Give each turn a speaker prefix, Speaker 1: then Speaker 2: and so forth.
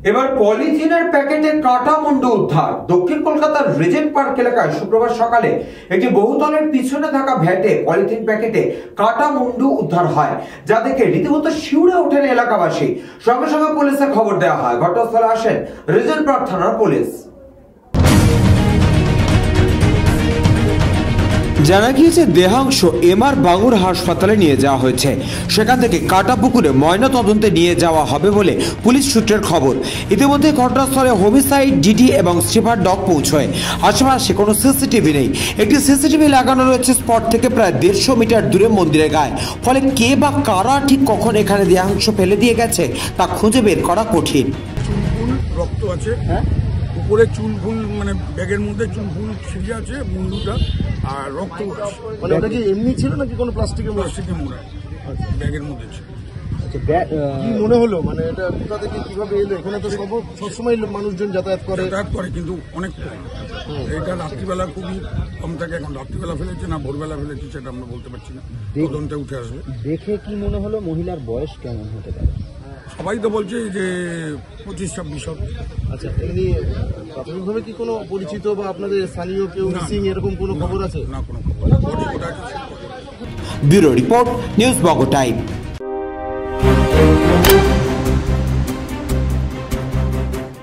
Speaker 1: এবার পলিথিনের প্যাকেটে কাটা মুন্ডু উদ্ধার। দক্ষিণ কলকাতার রিজেন্ট পার্ক এলাকায় শুক্রবার সকালে একটি বহুতলের পিছনে থাকা ভ্যাটে পলিথিন প্যাকেটে কাটা মুন্ডু উদ্ধার হয়, যা দেখে রীতিমতো শিউরে ওঠেন এলাকাবাসী। সঙ্গে সঙ্গে পুলিশে খবর দেওয়া হয়। ঘটনাস্থলে আসেন রিজেন্ট পার্ক থানার পুলিশ। জানা গিয়েছে দেহাংশ এমআর বাঙুর হাসপাতালে নিয়ে যাওয়া হয়েছে। সেখান থেকে কাটাপুকুরে ময়না তদন্তে নিয়ে যাওয়া হবে বলে পুলিশ সূত্রের খবর। ইতিমধ্যে ঘটনাস্থলে হোমিসাইড ডিডি এবং স্টিফার ডগ পৌঁছয়। আশেপাশে কোনো সিসিটিভি নেই। একটি সিসিটিভি লাগানো রয়েছে স্পট থেকে প্রায় 150 মিটার দূরে মন্দিরের গায়ে। ফলে কে বা কারা ঠিক কখন এখানে দেহাংশ ফেলে দিয়ে গেছে তা খুঁজে বের করা কঠিন।
Speaker 2: রক্ত আছে, উপরে চুল ফুল, মানে ব্যাগের মধ্যে চুল ফুল ছিঁড়ে আছে মুন্ডুটা, আর রক্ত
Speaker 3: মানে ওটা কি এমনি ছিল নাকি কোনো প্লাস্টিকের
Speaker 2: মোড়া ব্যাগের মধ্যে ছিল?
Speaker 3: কি মনে হলো, মানে এটা কোথা থেকে কিভাবে এলো? এখানে তো সবসময় মানুষজন যাতায়াত করে,
Speaker 2: কিন্তু অনেক কম। এটা রাত্রিবেলা খুবই কম থাকে। এখন রাত্রিবেলা ফেলেছে না ভোরবেলা ফেলেছে সেটা আমরা বলতে পারছি না, তদন্তে উঠে আসবে।
Speaker 3: দেখে কি মনে হলো মহিলার বয়স কেমন হতে পারে?
Speaker 2: সবাই তো বলছে যে 25-26 হবে।
Speaker 3: আচ্ছা, এমনি প্রাথমিকভাবে কি কোনো পরিচিত বা আপনাদের স্থানীয় কেউ মিসিং এরকম কোনো খবর আছে?
Speaker 2: না, কোনো খবর।
Speaker 1: ব্যুরো রিপোর্ট, নিউজ বঙ্গ টাইম।